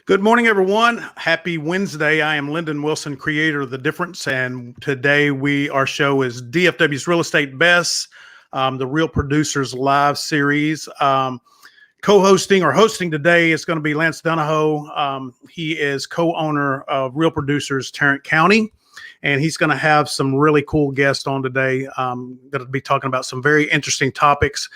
Good morning, everyone. Happy Wednesday. I am Lyndon Wilson, creator of The Difference, and today our show is DFW's Real Estate Best, the Real Producers Live series. Co-hosting or hosting today is going to be Lance Dunahoe. He is co-owner of Real Producers Tarrant County, and he's going to have some really cool guests on today that will be talking about some very interesting topics.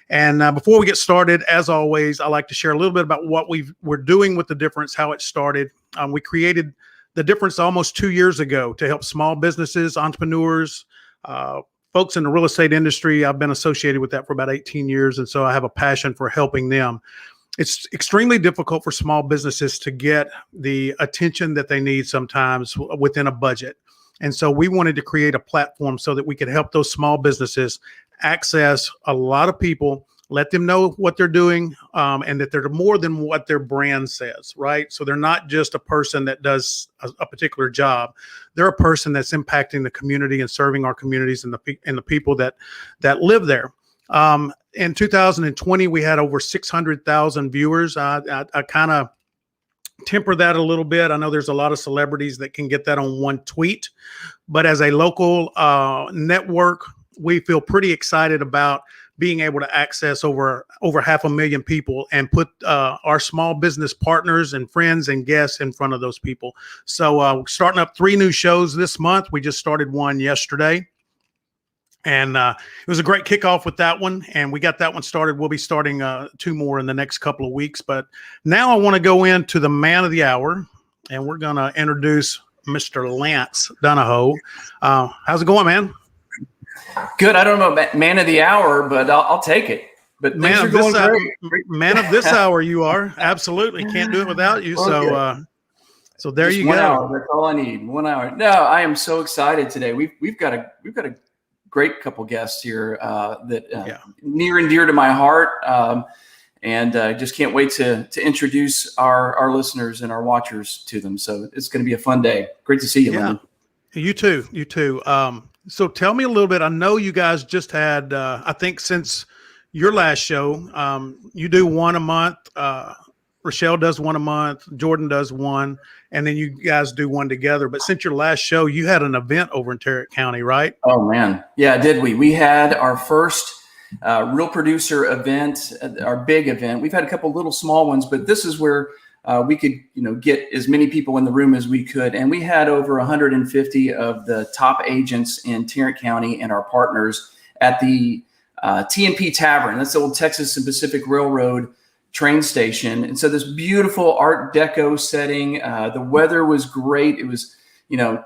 And before we get started, as always, I like to share a little bit about what we're doing with The Difference, how it started. We created The Difference almost 2 years ago to help small businesses, entrepreneurs, folks in the real estate industry. I've been associated with that for about 18 years, and so I have a passion for helping them. It's extremely difficult for small businesses to get the attention that they need sometimes within a budget. And so we wanted to create a platform so that we could help those small businesses access a lot of people, let them know what they're doing, and that they're more than what their brand says, right? So they're not just a person that does a particular job. They're a person that's impacting the community and serving our communities and the people that live there. In 2020, we had over 600,000 viewers. I kind of temper that a little bit. I know there's a lot of celebrities that can get that on one tweet, but as a local network, we feel pretty excited about being able to access over 500,000 people and put our small business partners and friends and guests in front of those people. So we're starting up 3 new shows this month. We just started one yesterday. And it was a great kickoff with that one. And we got that one started. We'll be starting 2 more in the next couple of weeks. But now I want to go into the man of the hour. And we're going to introduce Mr. Lance Dunahoe. How's it going, man? Good. I don't know about man of the hour, but I'll take it. But man of this hour, you are. Absolutely. Can't do it without you. Okay. So there Just you go. 1 hour. That's all I need. 1 hour. No, I am so excited today. We've got a great couple guests here that near and dear to my heart. And just can't wait to introduce our listeners and our watchers to them. So it's going to be a fun day. Great to see you, Lyndon. You too. So tell me a little bit. I know you guys just had, I think since your last show, you do one a month. Rochelle does one a month. Jordan does one. And then you guys do one together. But since your last show, you had an event over in Tarrant County, right? Oh, man. Yeah, did we? We had our first Real Producer event, our big event. We've had a couple little small ones, but this is where we could, get as many people in the room as we could. And we had over 150 of the top agents in Tarrant County and our partners at the T&P Tavern. That's the old Texas and Pacific Railroad train station. And so this beautiful Art Deco setting, the weather was great. It was,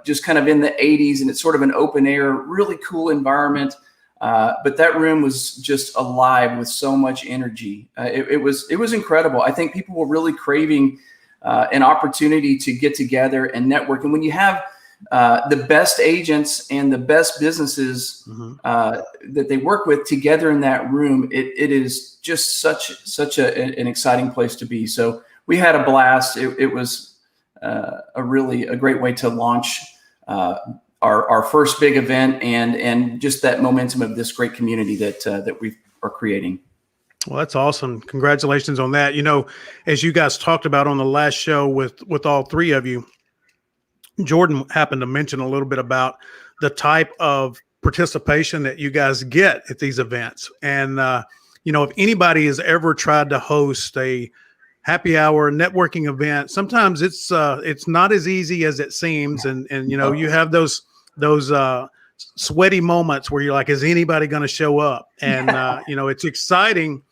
just kind of in the 80s, and it's sort of an open air, really cool environment. But that room was just alive with so much energy. It was incredible. I think people were really craving an opportunity to get together and network. And when you have the best agents and the best businesses that they work with together in that room, it is just such an exciting place to be. So we had a blast. It was a great way to launch our first big event and just that momentum of this great community that we are creating. Well, that's awesome. Congratulations on that. As you guys talked about on the last show with all 3 of you, Jordan happened to mention a little bit about the type of participation that you guys get at these events. And, if anybody has ever tried to host a happy hour networking event, sometimes it's not as easy as it seems. And you have those sweaty moments where you're like, is anybody going to show up? And, it's exciting.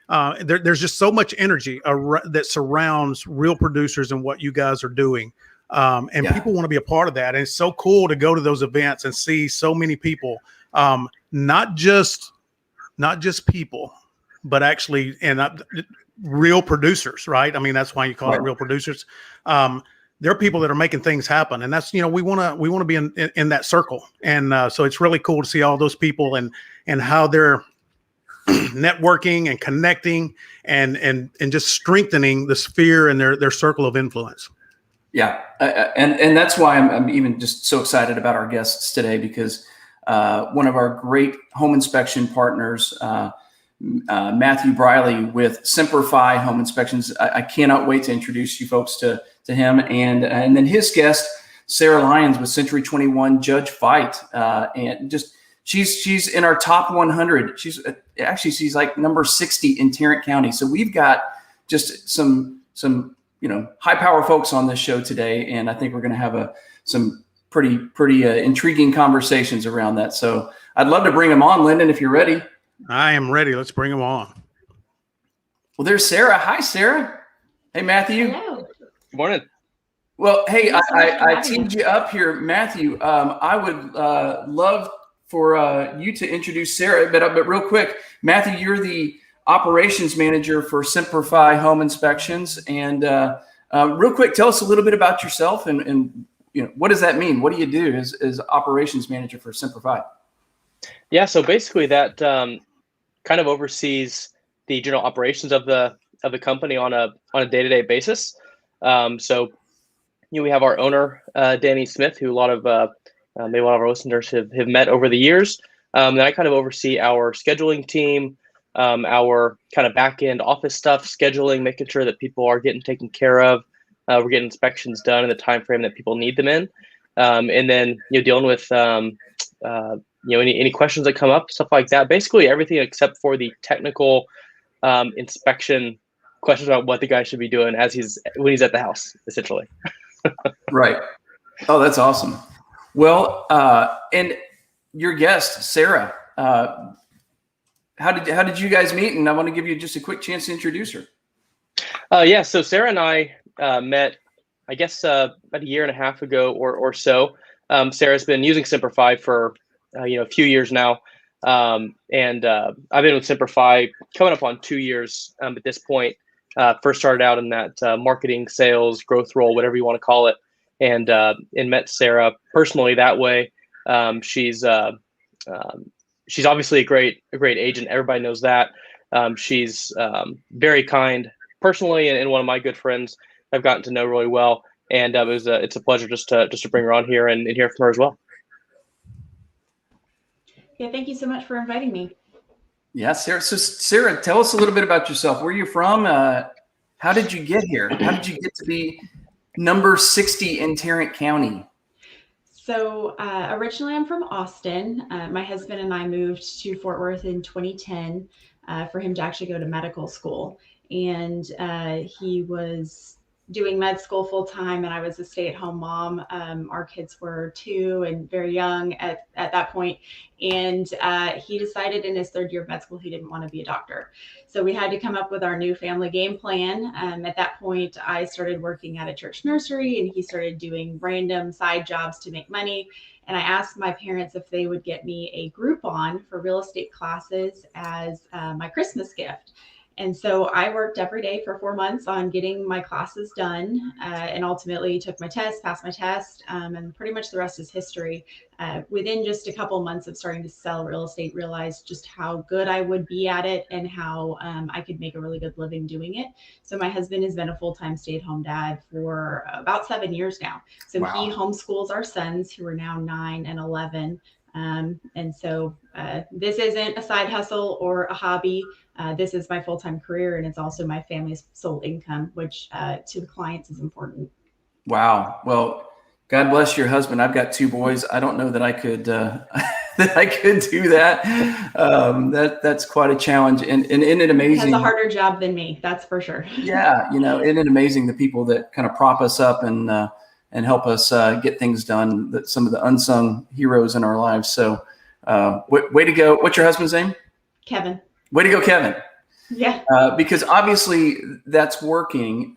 There's just so much energy that surrounds Real Producers and what you guys are doing. People want to be a part of that. And it's so cool to go to those events and see so many people, not just people, but actually, real producers, right? I mean, that's why you call it Real Producers. There are people that are making things happen, and that's, we want to be in that circle. And so it's really cool to see all those people and how they're networking and connecting and just strengthening the sphere and their circle of influence. Yeah. And that's why I'm even just so excited about our guests today, because one of our great home inspection partners, Matthew Briley with Semper Home Inspections. I cannot wait to introduce you folks to him, and then his guest, Sarah Lyons with Century 21 Judge Fite, and just she's in our top 100. She's like number 60 in Tarrant County. So we've got just some high power folks on this show today, and I think we're going to have some pretty intriguing conversations around that. So I'd love to bring them on, Lyndon, if you're ready. I am ready. Let's bring them on. Well, there's Sarah. Hi, Sarah. Hey, Matthew. Hello. Good morning. Well, hey, I teamed you up here, Matthew. I would love for you to introduce Sarah, but real quick, Matthew, you're the operations manager for Semper Home Inspections, and real quick, tell us a little bit about yourself and what does that mean? What do you do as operations manager for Semper? Yeah, so basically that kind of oversees the general operations of the company on a day-to-day basis. So we have our owner, Danny Smith, who maybe a lot of our listeners have met over the years. Then I kind of oversee our scheduling team, our kind of back-end office stuff, scheduling, making sure that people are getting taken care of. We're getting inspections done in the time frame that people need them in. And then dealing with any questions that come up, stuff like that. Basically everything except for the technical inspection questions about what the guy should be doing when he's at the house, essentially. Right. Oh, that's awesome. Well, and your guest, Sarah, how did you guys meet? And I want to give you just a quick chance to introduce her. Yeah. So Sarah and I met, I guess, about a year and a half ago or so. Sarah's been using Semper for a few years now, and I've been with Semper coming up on 2 years at this point. First started out in that marketing, sales, growth role, whatever you want to call it, and met Sarah personally that way. She's obviously a great agent. Everybody knows that. She's very kind personally, and one of my good friends I've gotten to know really well. And it's a pleasure just to bring her on here and hear from her as well. Yeah, thank you so much for inviting me. Yeah, Sarah. So Sarah, tell us a little bit about yourself. Where are you from? How did you get here? How did you get to be number 60 in Tarrant County? So originally I'm from Austin. My husband and I moved to Fort Worth in 2010 for him to actually go to medical school. And he was doing med school full time, and I was a stay-at-home mom. Our kids were 2 and very young at that point. And he decided in his 3rd year of med school he didn't want to be a doctor. So we had to come up with our new family game plan. At that point, I started working at a church nursery, and he started doing random side jobs to make money. And I asked my parents if they would get me a Groupon for real estate classes as my Christmas gift. And so I worked every day for 4 months on getting my classes done, and ultimately took my test, passed my test, and pretty much the rest is history. Within just a couple months of starting to sell real estate, realized just how good I would be at it and how I could make a really good living doing it. So my husband has been a full-time stay-at-home dad for about 7 years now. So Wow. He homeschools our sons, who are now 9 and 11. And so this isn't a side hustle or a hobby. This is my full-time career, and it's also my family's sole income, which to the clients is important. Wow. Well, God bless your husband. I've got 2 boys. I don't know that I could that I could do that. That's quite a challenge. And isn't it amazing? He has a harder job than me, that's for sure. Yeah, isn't it amazing the people that kind of prop us up and help us get things done, that some of the unsung heroes in our lives. So way to go. What's your husband's name? Kevin. Way to go, Kevin. Yeah. Because obviously that's working.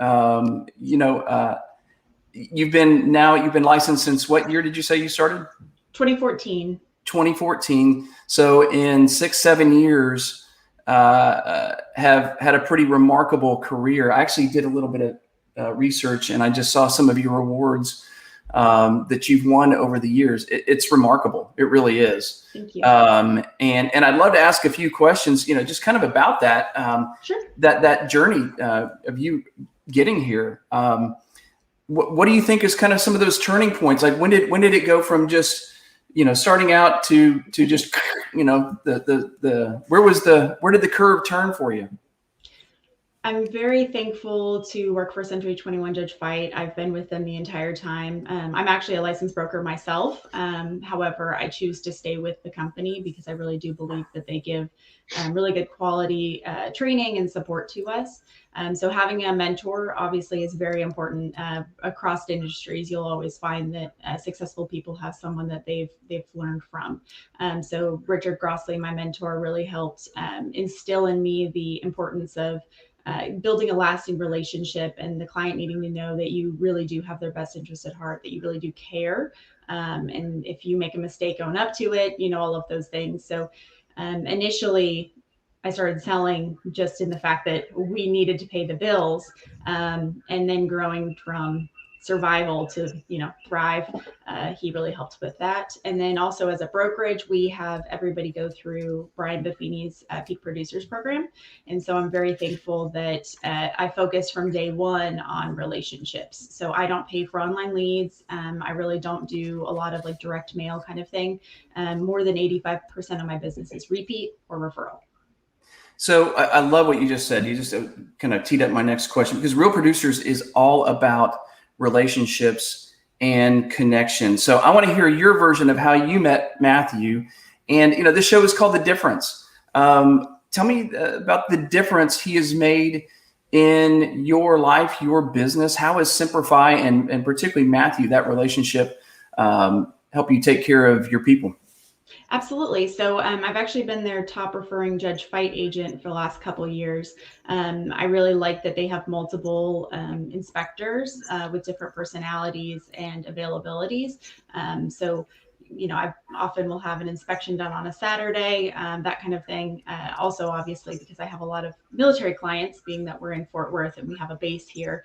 You've been licensed since what year did you say you started? 2014. 2014. So in 6-7 years, have had a pretty remarkable career. I actually did a little bit of research, and I just saw some of your awards that you've won over the years. It's remarkable. It really is. Thank you. And I'd love to ask a few questions, just kind of about that, Sure. that journey of you getting here. What do you think is kind of some of those turning points? Like when did it go from just, starting out to just, where did the curve turn for you? I'm very thankful to work for Century 21 Judge Fite. I've been with them the entire time. I'm actually a licensed broker myself. However, I choose to stay with the company because I really do believe that they give really good quality training and support to us. So having a mentor obviously is very important. Across industries, you'll always find that successful people have someone that they've learned from. So Richard Grossley, my mentor, really helped instill in me the importance of building a lasting relationship and the client needing to know that you really do have their best interest at heart, that you really do care. And if you make a mistake, own up to it, all of those things. So initially, I started selling just in the fact that we needed to pay the bills, and then growing from survival to thrive. He really helped with that. And then also as a brokerage, we have everybody go through Brian Buffini's Peak Producers program. And so I'm very thankful that I focused from day one on relationships. So I don't pay for online leads. I really don't do a lot of like direct mail kind of thing. More than 85% of my business is repeat or referral. So I love what you just said. You just kind of teed up my next question, because Real Producers is all about relationships and connection. So I want to hear your version of how you met Matthew. And, this show is called The Difference. Tell me about the difference he has made in your life, your business. How has Semperfi and particularly Matthew, that relationship, help you take care of your people? Absolutely. So I've actually been their top referring Judge Fite agent for the last couple of years. I really like that they have multiple inspectors with different personalities and availabilities. So I often will have an inspection done on a Saturday, that kind of thing. Also, obviously, because I have a lot of military clients, being that we're in Fort Worth and we have a base here.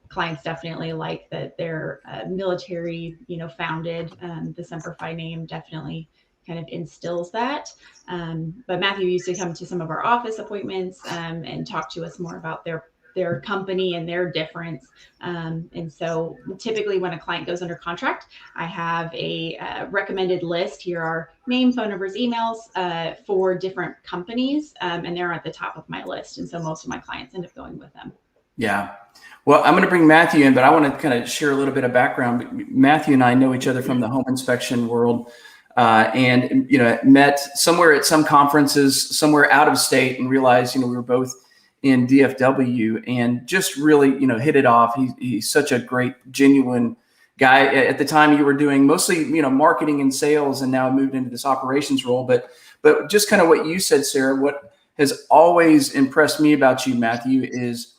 Clients definitely like that they're military, founded. The Semperfi name definitely kind of instills that. But Matthew used to come to some of our office appointments and talk to us more about their company and their difference. And so typically when a client goes under contract, I have a recommended list. Here are name, phone numbers, emails for different companies, and they're at the top of my list. And so most of my clients end up going with them. Yeah. Well, I'm going to bring Matthew in, but I want to kind of share a little bit of background. Matthew and I know each other from the home inspection world, and met somewhere at some conferences somewhere out of state, and realized we were both in DFW and just really hit it off. He's such a great, genuine guy. At the time, you were doing mostly marketing and sales, and now moved into this operations role. But just kind of what you said, Sarah, what has always impressed me about you, Matthew, is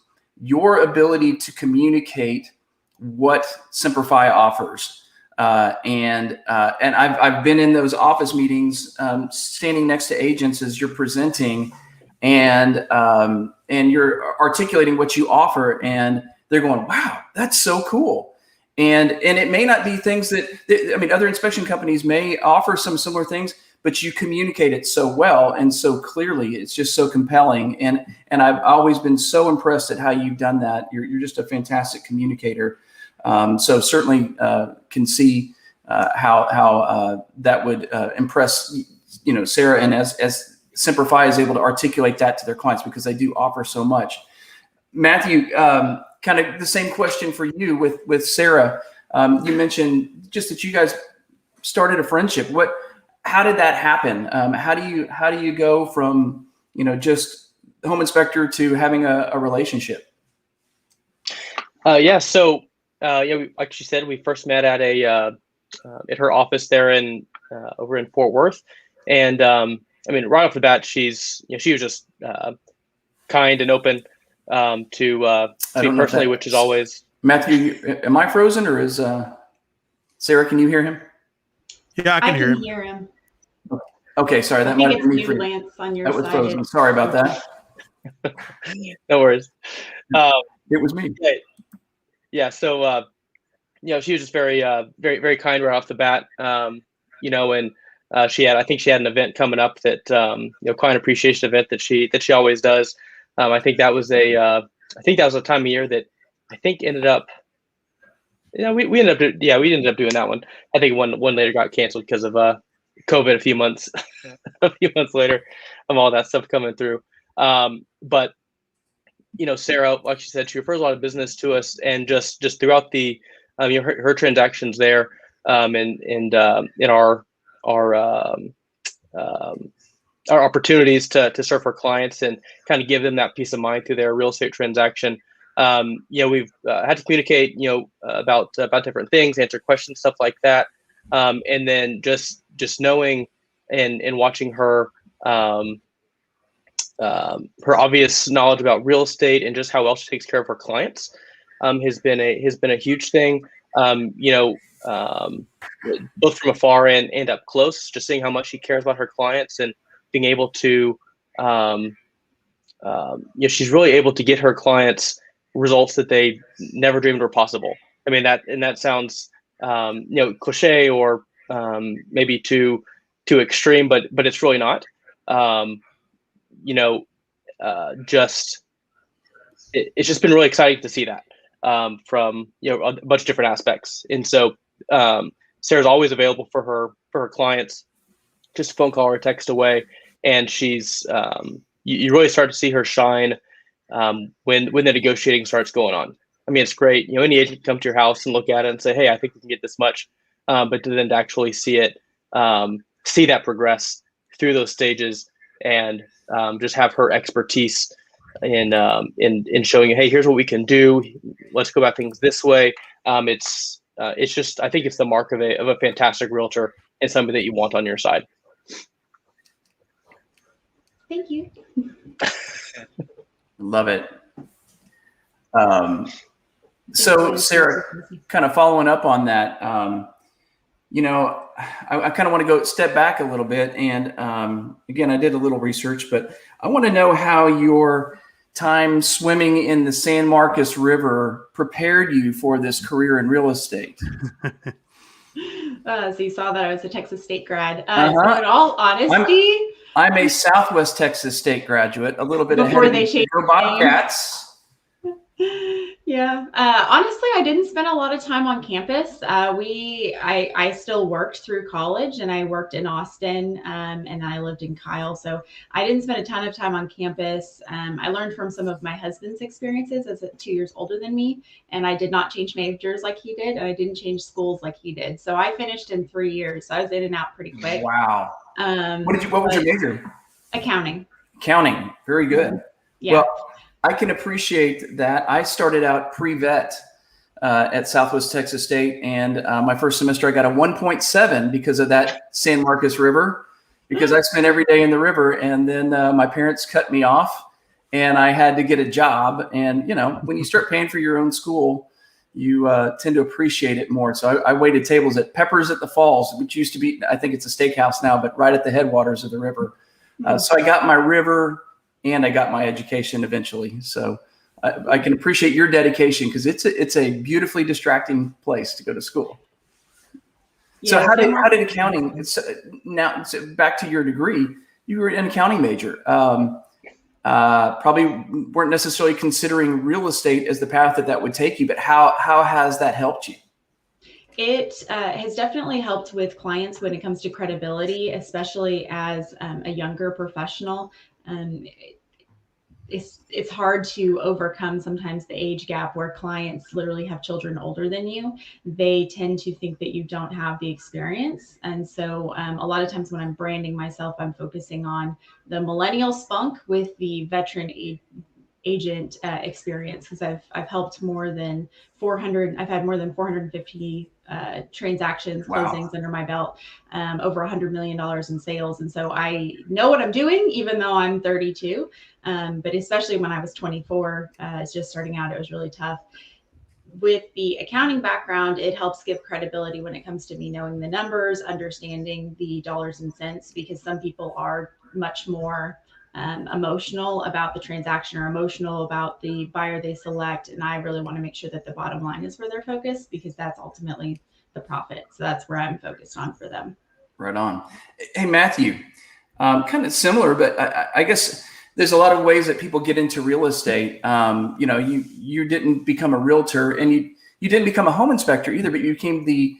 your ability to communicate what Semperfi offers. And I've been in those office meetings, standing next to agents as you're presenting, and you're articulating what you offer, and they're going, "Wow, that's so cool." And it may not be things that other inspection companies may offer some similar things, but you communicate it so well and so clearly. It's just so compelling. And I've always been so impressed at how you've done that. You're just a fantastic communicator. So certainly can see how that would impress, Sarah, and as Semperfi is able to articulate that to their clients, because they do offer so much. Matthew, kind of the same question for you with Sarah. You mentioned just that you guys started a friendship. How did that happen? How do you go from just home inspector to having a relationship? Yeah. So like she said, we first met at at her office there over in Fort Worth, and right off the bat, she was just kind and open to me personally, which is always. Matthew, am I frozen, or is Sarah? Can you hear him? Yeah, I can hear him. Okay, sorry, that might be me for Lance on your that was side. frozen. Sorry about that. No worries. It was me. Yeah. So, she was just very, very, very kind right off the bat. And I think she had an event coming up that, client appreciation event that she always does. I think that was a time of year that I think ended up Yeah, we ended up we ended up doing that one. I think one later got canceled because of COVID a few months a few months later of all that stuff coming through. But Sarah, like she said, she refers a lot of business to us, and just throughout the her transactions there, and in our opportunities to serve our clients and kind of give them that peace of mind through their real estate transaction. We've had to communicate, about different things, answer questions, stuff like that. And then just knowing and watching her, her obvious knowledge about real estate and just how well she takes care of her clients, has been a huge thing. Both from afar and up close, just seeing how much she cares about her clients and being able to, she's really able to get her clients results that they never dreamed were possible. I mean, that sounds, cliche or maybe too extreme, but it's really not. It's just been really exciting to see that from a bunch of different aspects. And so Sarah's always available for her clients, just a phone call or a text away, and she's you really start to see her shine when the negotiating starts going on. I mean, it's great. Any agent can come to your house and look at it and say, "Hey, I think we can get this much," but to then actually see it, see that progress through those stages, and just have her expertise in showing you, "Hey, here's what we can do. Let's go about things this way." It's just, I think it's the mark of a fantastic realtor and somebody that you want on your side. Thank you. Love it. So Sarah, kind of following up on that, I kind of want to go step back a little bit. And again, I did a little research, but I want to know how your time swimming in the San Marcos River prepared you for this career in real estate. So you saw that I was a Texas State grad. So in all honesty, I'm a Southwest Texas State graduate, a little bit before ahead they of changed the Bobcats. Yeah. Honestly, I didn't spend a lot of time on campus. I still worked through college, and I worked in Austin, and I lived in Kyle. So I didn't spend a ton of time on campus. I learned from some of my husband's experiences as 2 years older than me, and I did not change majors like he did, and I didn't change schools like he did. So I finished in 3 years. So I was in and out pretty quick. Wow. What was your major? Accounting. Accounting. Very good. Yeah. Well, I can appreciate that. I started out pre-vet at Southwest Texas State, and my first semester I got a 1.7 because of that San Marcos River, because I spent every day in the river. And then my parents cut me off, and I had to get a job. And when you start paying for your own school, you tend to appreciate it more. So I waited tables at Pepper's at the Falls, which used to be, I think it's a steakhouse now, but right at the headwaters of the river. So I got my river, and I got my education eventually. So I can appreciate your dedication, because it's a beautifully distracting place to go to school. Yeah, so how did accounting, now back to your degree, you were an accounting major. Probably weren't necessarily considering real estate as the path that would take you, but how has that helped you? It has definitely helped with clients when it comes to credibility, especially as a younger professional. It's hard to overcome sometimes the age gap where clients literally have children older than you. They tend to think that you don't have the experience. And so a lot of times when I'm branding myself, I'm focusing on the millennial spunk with the veteran agent experience, because I've helped more than 400. I've had more than 450 transactions, closings under my belt, over $100 million in sales. And so I know what I'm doing, even though I'm 32. But especially when I was 24, just starting out, it was really tough. With the accounting background, it helps give credibility when it comes to me knowing the numbers, understanding the dollars and cents, because some people are much more emotional about the transaction or emotional about the buyer they select. And I really want to make sure that the bottom line is where they're focused, because that's ultimately the profit. So that's where I'm focused on for them. Right on. Hey, Matthew, kind of similar, but I guess there's a lot of ways that people get into real estate. You didn't become a realtor, and you didn't become a home inspector either, but you became the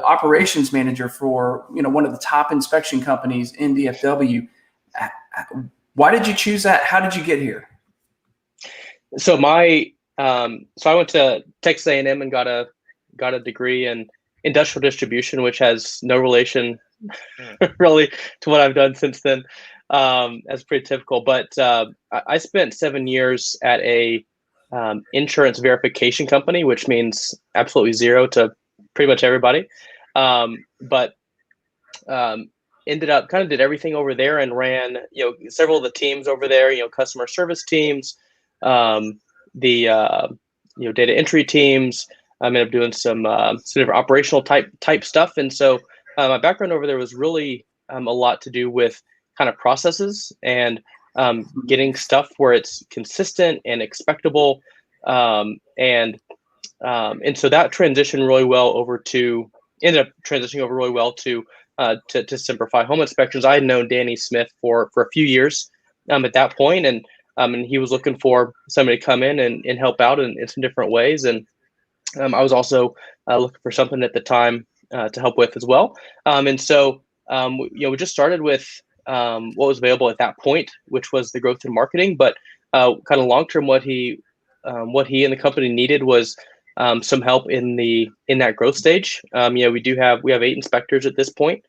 operations manager for, one of the top inspection companies in DFW. Why did you choose that? How did you get here? So so I went to Texas A&M and got a degree in industrial distribution, which has no relation really to what I've done since then. That's pretty typical. But I spent 7 years at a insurance verification company, which means absolutely zero to pretty much everybody. But ended up kind of did everything over there and ran, several of the teams over there, customer service teams, the data entry teams. I ended up doing some sort of operational type stuff. And so my background over there was really a lot to do with kind of processes and getting stuff where it's consistent and expectable. And so that transitioned really well ended up transitioning over really well to Semper Home Inspections. I had known Danny Smith for a few years at that point, and he was looking for somebody to come in and help out in some different ways. And I was also looking for something at the time to help with as well. And so we just started with what was available at that point, which was the growth in marketing. But kind of long term, what he and the company needed was some help in that growth stage. We have 8 inspectors at this point.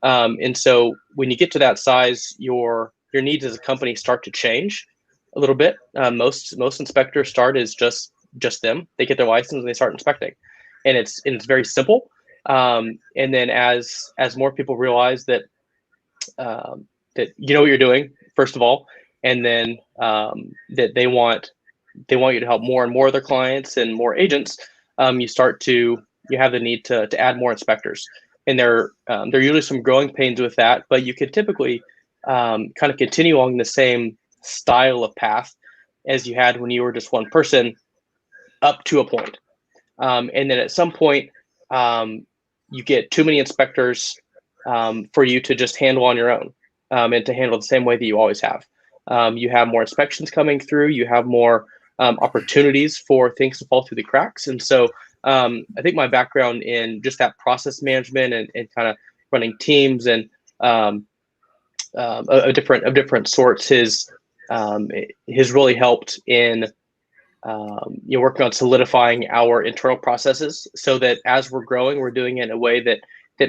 And so when you get to that size, your needs as a company start to change a little bit. Most inspectors start as just them. They get their license and they start inspecting, and it's very simple. And then as more people realize that you know what you're doing, first of all, and then that they want you to help more and more of their clients and more agents, you have the need to add more inspectors. And there are usually some growing pains with that, but you could typically kind of continue along the same style of path as you had when you were just one person up to a point. And then at some point, you get too many inspectors for you to just handle on your own and to handle the same way that you always have. You have more inspections coming through. You have more opportunities for things to fall through the cracks. And so I think my background in just that process management and kind of running teams and of different sorts has really helped in working on solidifying our internal processes so that as we're growing, we're doing it in a way that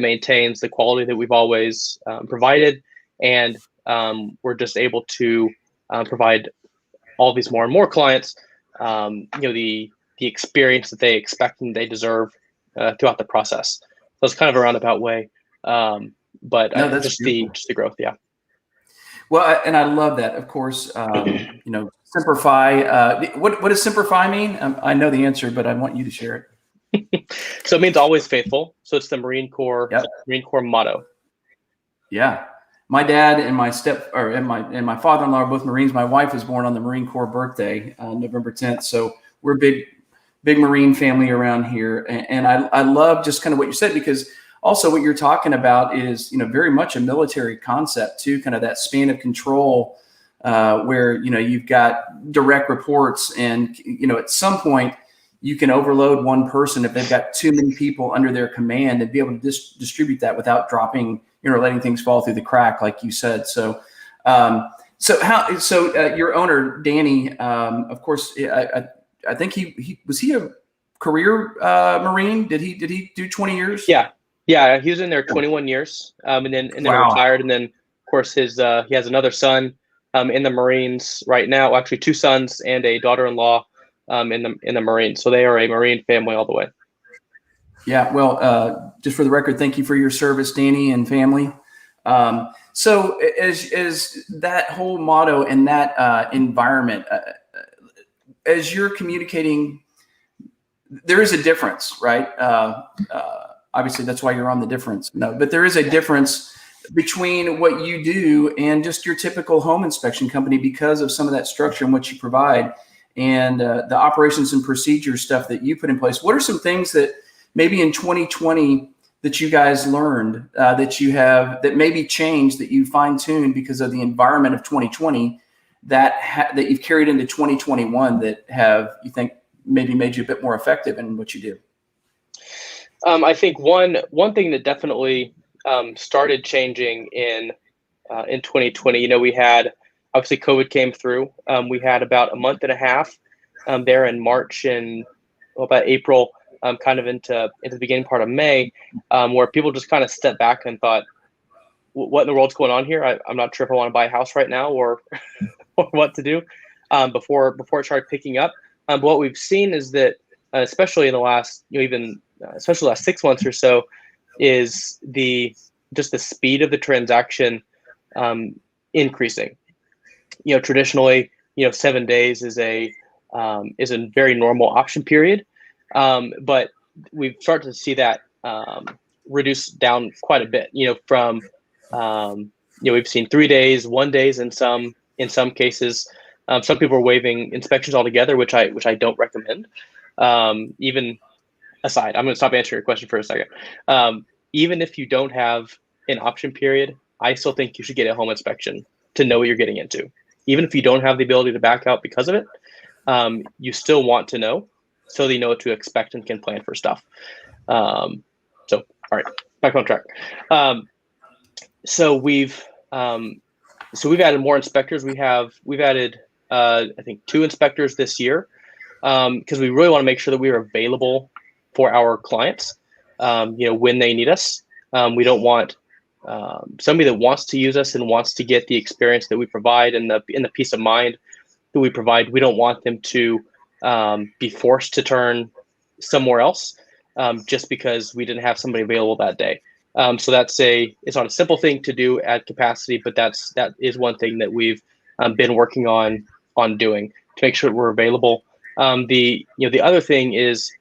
maintains the quality that we've always provided. And we're just able to provide all these more and more clients, the experience that they expect and they deserve throughout the process. So it's kind of a roundabout way, but just the growth, yeah. Well, and I love that. Of course, Semper what does Semper mean? I know the answer, but I want you to share it. So it means always faithful. So it's the Marine Corps motto. Yeah. My dad and my my father-in-law are both Marines. My wife was born on the Marine Corps birthday, November 10th. So we're a big Marine family around here. And I love just kind of what you said, because also what you're talking about is, very much a military concept too, kind of that span of control where, you've got direct reports and, at some point you can overload one person if they've got too many people under their command and be able to distribute that without dropping, letting things fall through the crack, like you said. So, your owner, Danny, of course, I think he was a career Marine. Did he do 20 years? Yeah. He was in there 21 years, and then Wow. retired. And then of course he has another son in the Marines right now. Actually, 2 sons and a daughter-in-law in the Marines. So they are a Marine family all the way. Yeah. Well, just for the record, thank you for your service, Danny and family. So as that whole motto and that environment, as you're communicating, there is a difference, right? Obviously, that's why you're on the difference. No, but there is a difference between what you do and just your typical home inspection company because of some of that structure and what you provide and the operations and procedure stuff that you put in place. What are some things that maybe in 2020 that you guys learned that maybe changed, that you fine-tuned because of the environment of 2020 that you've carried into 2021 that you think maybe made you a bit more effective in what you do? I think one thing that definitely started changing in 2020. We had, obviously, COVID came through. We had about a month and a half there in March and about April, kind of into the beginning part of May, where people just kind of stepped back and thought, what in the world's going on here? I'm not sure if I want to buy a house right now or or what to do before it started picking up. But what we've seen is that, especially in the last, especially the last 6 months or so, is just the speed of the transaction increasing. Traditionally, 7 days is a very normal option period, but we've started to see that reduce down quite a bit. From we've seen 3 days, 1 days in some cases. Some people are waiving inspections altogether, which I don't recommend. Even aside, I'm going to stop answering your question for a second. Even if you don't have an option period, I still think you should get a home inspection to know what you're getting into. Even if you don't have the ability to back out because of it, you still want to know so that you know what to expect and can plan for stuff. All right, back on track. So we've added more inspectors. We've added I think 2 inspectors this year because we really want to make sure that we are available for our clients. When they need us. We don't want somebody that wants to use us and wants to get the experience that we provide and the peace of mind that we provide. We don't want them to be forced to turn somewhere else just because we didn't have somebody available that day. So it's not a simple thing to do at capacity, but that is one thing that we've been working on doing to make sure that we're available. The other thing is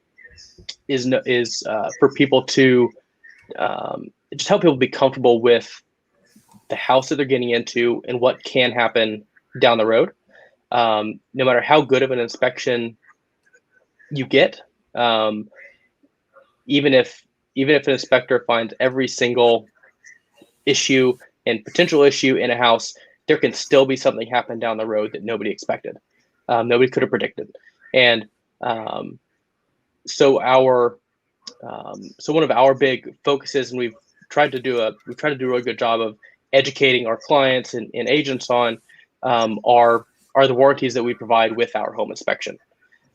for people to just help people be comfortable with the house that they're getting into and what can happen down the road. No matter how good of an inspection you get, even if an inspector finds every single issue and potential issue in a house, there can still be something happen down the road that nobody expected. Nobody could have predicted. And so one of our big focuses, and we've tried to do a really good job of educating our clients and agents on, are the warranties that we provide with our home inspection.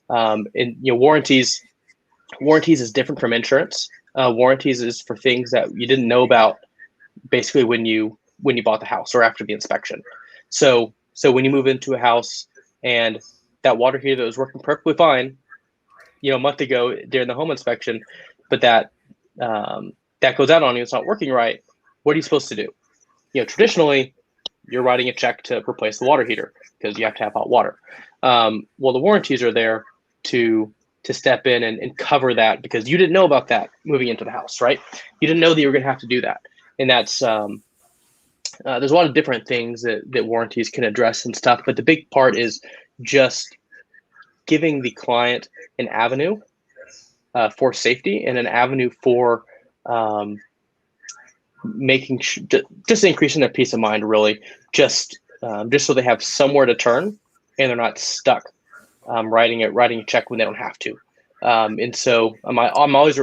Warranties is different from insurance. Warranties is for things that you didn't know about basically when you bought the house or after the inspection. So when you move into a house and that water heater that was working perfectly fine, a month ago during the home inspection, but that goes out on you, it's not working right. What are you supposed to do? Traditionally, you're writing a check to replace the water heater because you have to have hot water. Well, the warranties are there to step in and cover that because you didn't know about that moving into the house, right? You didn't know that you were going to have to do that. And that's there's a lot of different things that warranties can address and stuff, but the big part is just giving the client an avenue for safety and an avenue for making just increasing their peace of mind, really, just so they have somewhere to turn and they're not stuck writing a check when they don't have to. And so I'm always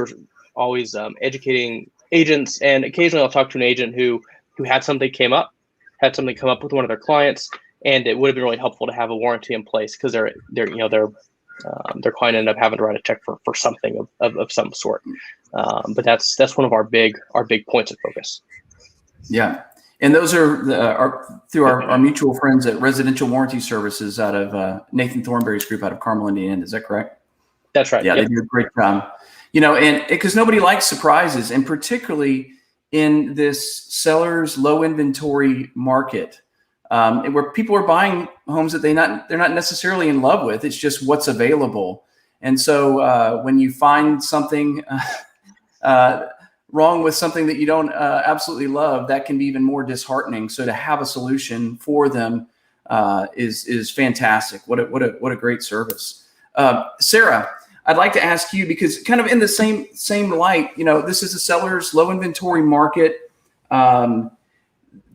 educating agents, and occasionally I'll talk to an agent who had something come up with one of their clients, and it would have been really helpful to have a warranty in place because their client ended up having to write a check for something of some sort. But that's one of our big points of focus. Yeah. And those are through our mutual friends at Residential Warranty Services out of Nathan Thornberry's group out of Carmel, Indiana. Is that correct? That's right. Yeah, yep. They do a great job. And because nobody likes surprises, and particularly in this seller's low inventory market, where people are buying homes that they're not necessarily in love with. It's just what's available. And so when you find something wrong with something that you don't absolutely love, that can be even more disheartening. So to have a solution for them is fantastic. What a great service. Sarah, I'd like to ask you, because kind of in the same light, this is a seller's low inventory market.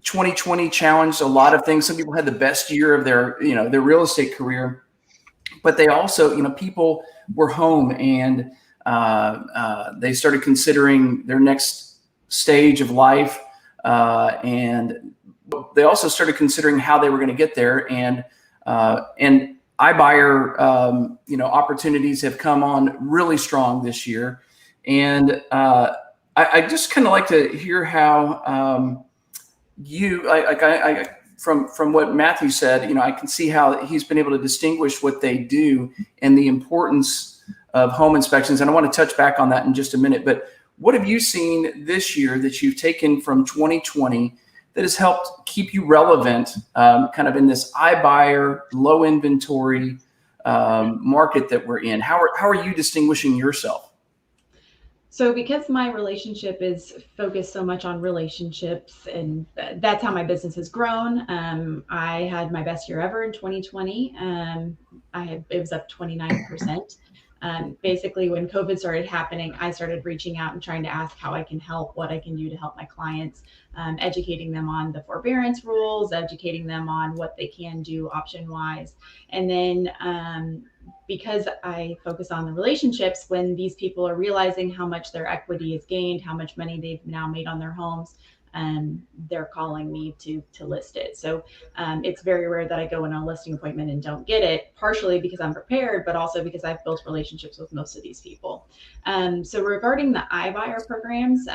2020 challenged a lot of things. Some people had the best year of their real estate career. but they also, people were home and they started considering their next stage of life. And they also started considering how they were going to get there. And iBuyer, opportunities have come on really strong this year. And I just kind of like to hear how from what Matthew said, I can see how he's been able to distinguish what they do and the importance of home inspections. And I want to touch back on that in just a minute. But what have you seen this year that you've taken from 2020 that has helped keep you relevant kind of in this iBuyer, low inventory market that we're in? How are you distinguishing yourself? So because my relationship is focused so much on relationships, and that's how my business has grown. I had my best year ever in 2020. It was up 29%. Basically, when COVID started happening, I started reaching out and trying to ask how I can help, what I can do to help my clients, educating them on the forbearance rules, educating them on what they can do option-wise. And then because I focus on the relationships, when these people are realizing how much their equity is gained, how much money they've now made on their homes, they're calling me to list it. So it's very rare that I go in on a listing appointment and don't get it, partially because I'm prepared, but also because I've built relationships with most of these people. So regarding the iBuyer programs,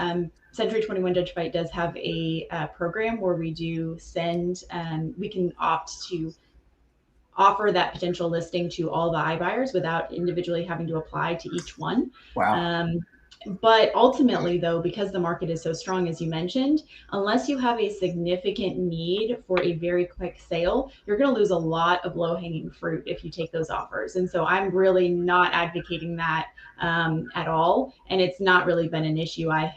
Century 21 Judge Fite does have a program where we do send, we can opt to offer that potential listing to all the iBuyers without individually having to apply to each one. Wow. But ultimately, though, because the market is so strong, as you mentioned, unless you have a significant need for a very quick sale, you're going to lose a lot of low-hanging fruit if you take those offers. And so I'm really not advocating that at all. And it's not really been an issue. I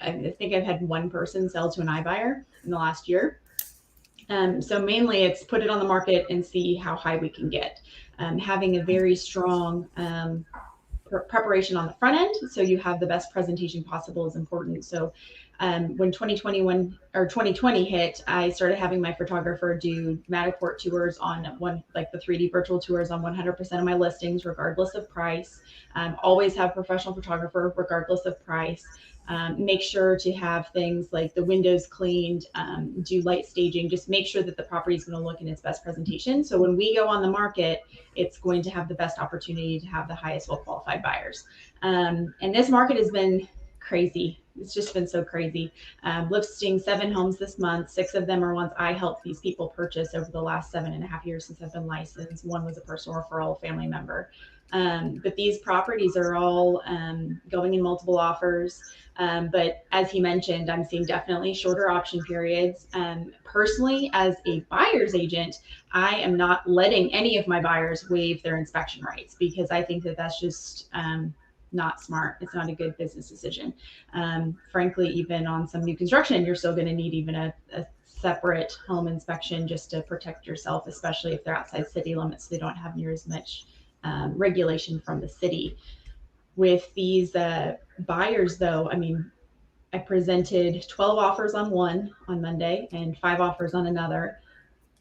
think I've had one person sell to an iBuyer in the last year. So mainly it's put it on the market and see how high we can get. Having a very strong preparation on the front end, so you have the best presentation possible, is important. So when 2020 hit, I started having my photographer do Matterport tours on the 3D virtual tours on 100% of my listings, regardless of price. Always have professional photographer, regardless of price. Make sure to have things like the windows cleaned, do light staging, just make sure that the property is going to look in its best presentation. So when we go on the market, it's going to have the best opportunity to have the highest well-qualified buyers. And this market has been crazy. It's just been so crazy. Listing 7 homes this month. 6 of them are ones I helped these people purchase over the last 7.5 years since I've been licensed. One was a personal referral, a family member. But these properties are all going in multiple offers. But as he mentioned, I'm seeing definitely shorter option periods. Personally, as a buyer's agent, I am not letting any of my buyers waive their inspection rights, because I think that that's just not smart. It's not a good business decision. Frankly, even on some new construction, you're still going to need even a separate home inspection just to protect yourself, especially if they're outside city limits, so they don't have near as much regulation from the city. With these buyers, though, I mean, I presented 12 offers on one on Monday and 5 offers on another.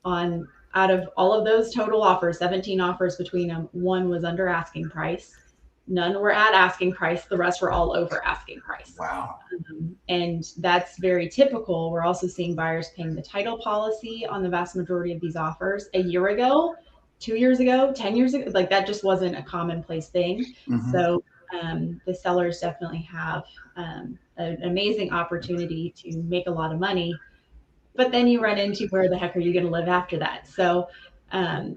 Out of all of those total offers, 17 offers between them, 1 was under asking price. None were at asking price. The rest were all over asking price. Wow. And that's very typical. We're also seeing buyers paying the title policy on the vast majority of these offers. A year ago, 2 years ago, 10 years ago, like that just wasn't a commonplace thing. Mm-hmm. So the sellers definitely have an amazing opportunity to make a lot of money, but then you run into where the heck are you going to live after that? So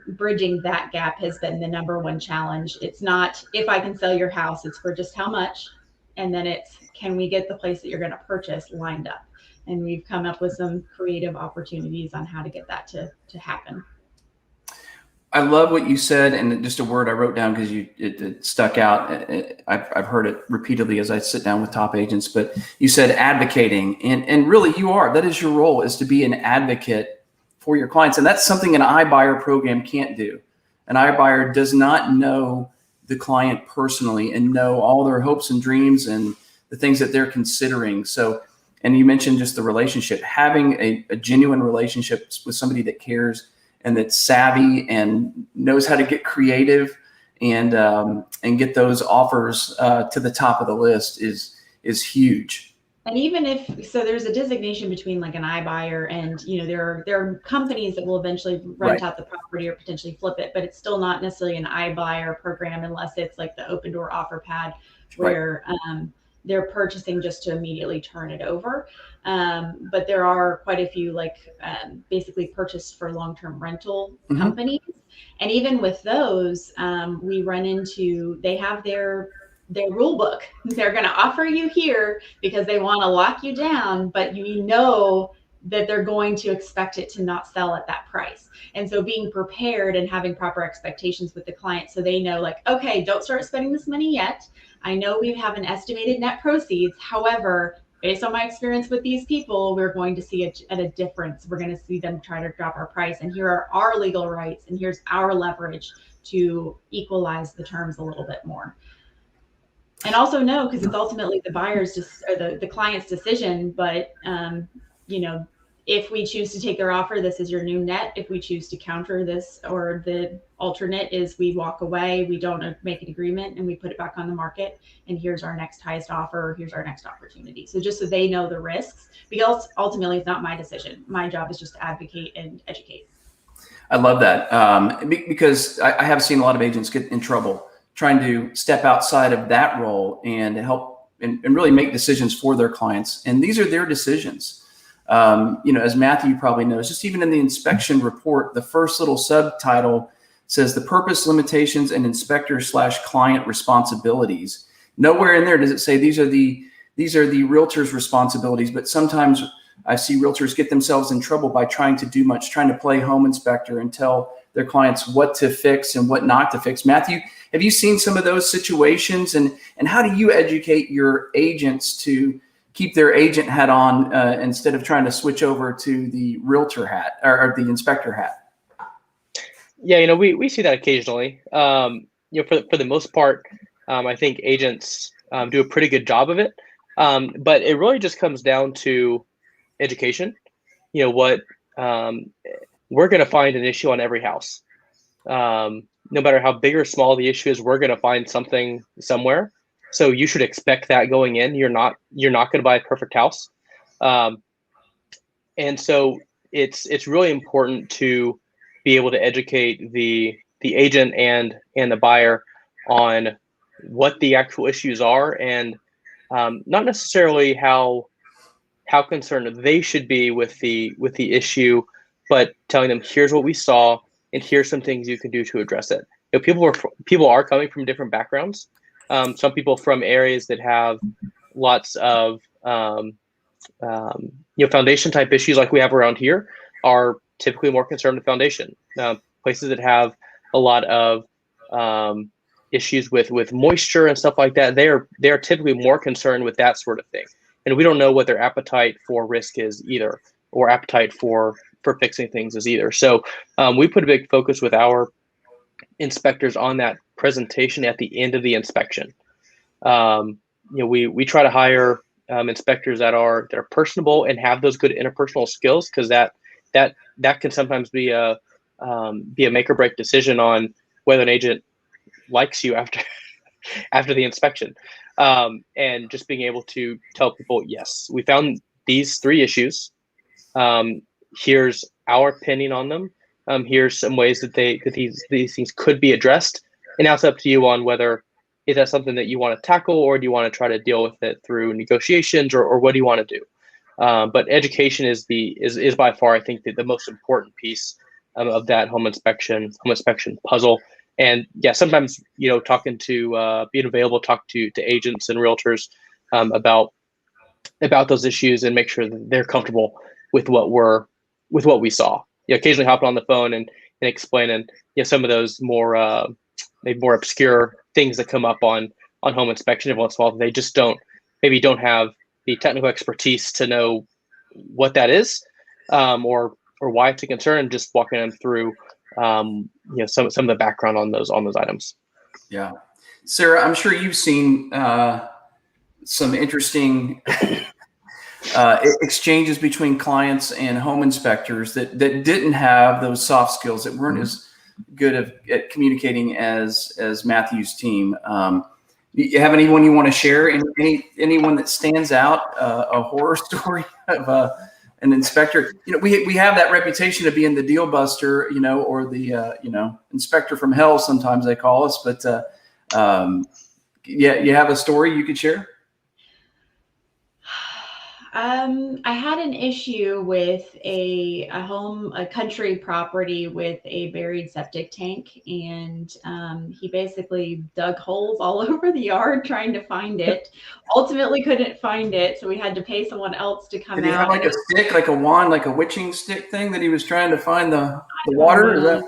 bridging that gap has been the number one challenge. It's not if I can sell your house, it's for just how much. And then it's, can we get the place that you're going to purchase lined up? And we've come up with some creative opportunities on how to get that to happen. I love what you said, and just a word I wrote down because it stuck out. I've heard it repeatedly as I sit down with top agents, but you said advocating, and really you are. That is your role, is to be an advocate for your clients, and that's something an iBuyer program can't do. An iBuyer does not know the client personally and know all their hopes and dreams and the things that they're considering. So, and you mentioned just the relationship, having a genuine relationship with somebody that cares and that's savvy and knows how to get creative and get those offers to the top of the list is huge. And even if, so there's a designation between like an iBuyer and, there are companies that will eventually rent out the property or potentially flip it, but it's still not necessarily an iBuyer program unless it's like the open door offer pad where they're purchasing just to immediately turn it over. But there are quite a few basically purchased for long-term rental companies. And even with those, we run into, they have their rule book. They're going to offer you here because they want to lock you down, but that they're going to expect it to not sell at that price. And so being prepared and having proper expectations with the client so they know okay, don't start spending this money yet. I know we have an estimated net proceeds. However, based on my experience with these people, we're going to see a difference. We're going to see them try to drop our price. And here are our legal rights. And here's our leverage to equalize the terms a little bit more. And also know, because it's ultimately the buyer's or the client's decision. But, if we choose to take their offer, this is your new net. If we choose to counter this, or the alternate is we walk away, we don't make an agreement, and we put it back on the market. And here's our next highest offer. Here's our next opportunity. So just so they know the risks, because ultimately it's not my decision. My job is just to advocate and educate. I love that because I have seen a lot of agents get in trouble trying to step outside of that role and help and really make decisions for their clients. And these are their decisions. As Matthew probably knows, just even in the inspection report, the first little subtitle says the purpose, limitations, and inspector/client responsibilities. Nowhere in there does it say these are the realtor's responsibilities, but sometimes I see realtors get themselves in trouble by trying to do much, trying to play home inspector and tell their clients what to fix and what not to fix. Matthew, have you seen some of those situations, and how do you educate your agents to keep their agent hat on instead of trying to switch over to the realtor hat or the inspector hat? Yeah, we see that occasionally. For the most part, I think agents do a pretty good job of it. But it really just comes down to education. We're going to find an issue on every house. No matter how big or small the issue is, we're going to find something somewhere. So you should expect that going in. You're not going to buy a perfect house. And so it's really important to be able to educate the agent and the buyer on what the actual issues are, and not necessarily how concerned they should be with the issue, but telling them, here's what we saw and here's some things you can do to address it. People are coming from different backgrounds. Some people from areas that have lots of foundation type issues like we have around here are typically more concerned with foundation. Places that have a lot of issues with moisture and stuff like that, they are typically more concerned with that sort of thing. And we don't know what their appetite for risk is either, or appetite for fixing things is either. So we put a big focus with our inspectors on that presentation at the end of the inspection. We try to hire inspectors that are personable and have those good interpersonal skills, because that can sometimes be a make or break decision on whether an agent likes you after the inspection. And just being able to tell people, yes, we found these 3 issues. Here's our opinion on them. Here's some ways that these things could be addressed. And now it's up to you on whether is that something that you want to tackle, or do you want to try to deal with it through negotiations, or what do you want to do? But education is by far, I think, the most important piece of that home inspection puzzle. And yeah, sometimes, talking to being available, talk to agents and realtors about those issues, and make sure that they're comfortable with what we saw. Occasionally hopping on the phone and explaining some of those more maybe more obscure things that come up on home inspection every once in a while. They just don't have the technical expertise to know what that is, or why it's a concern. Just walking them through some of the background on those items. Yeah, Sarah, I'm sure you've seen some interesting exchanges between clients and home inspectors that didn't have those soft skills, that weren't as good at communicating as Matthew's team. You have anyone you want to share? Anyone that stands out, a horror story of an inspector? We have that reputation of being the deal buster, or the inspector from hell, sometimes they call us. But you have a story you could share? I had an issue with a country property with a buried septic tank, and he basically dug holes all over the yard trying to find it. Ultimately couldn't find it, so we had to pay someone else to come out. Did he have like a stick, like a wand, like a witching stick thing that he was trying to find the water? Is that...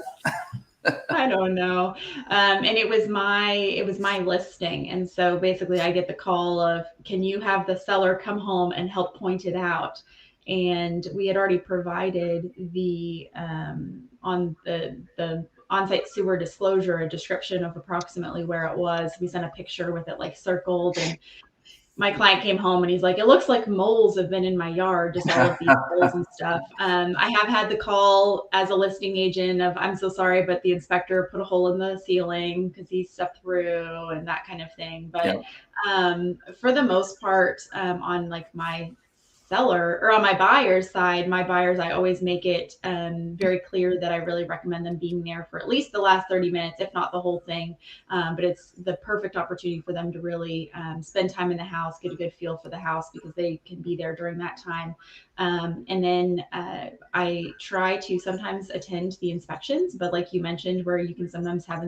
I don't know. And it was my listing. And so basically I get the call of, can you have the seller come home and help point it out? And we had already provided the on the on-site sewer disclosure, a description of approximately where it was. We sent a picture with it like circled, and my client came home and he's like, it looks like moles have been in my yard, just all of these holes and stuff. I have had the call as a listing agent of, I'm so sorry, but the inspector put a hole in the ceiling because he stepped through and that kind of thing. But for the most part, on like my seller or on my buyer's side, I always make it very clear that I really recommend them being there for at least the last 30 minutes, if not the whole thing. But it's the perfect opportunity for them to really spend time in the house, get a good feel for the house, because they can be there during that time. And then I try to sometimes attend the inspections, but like you mentioned, where you can sometimes have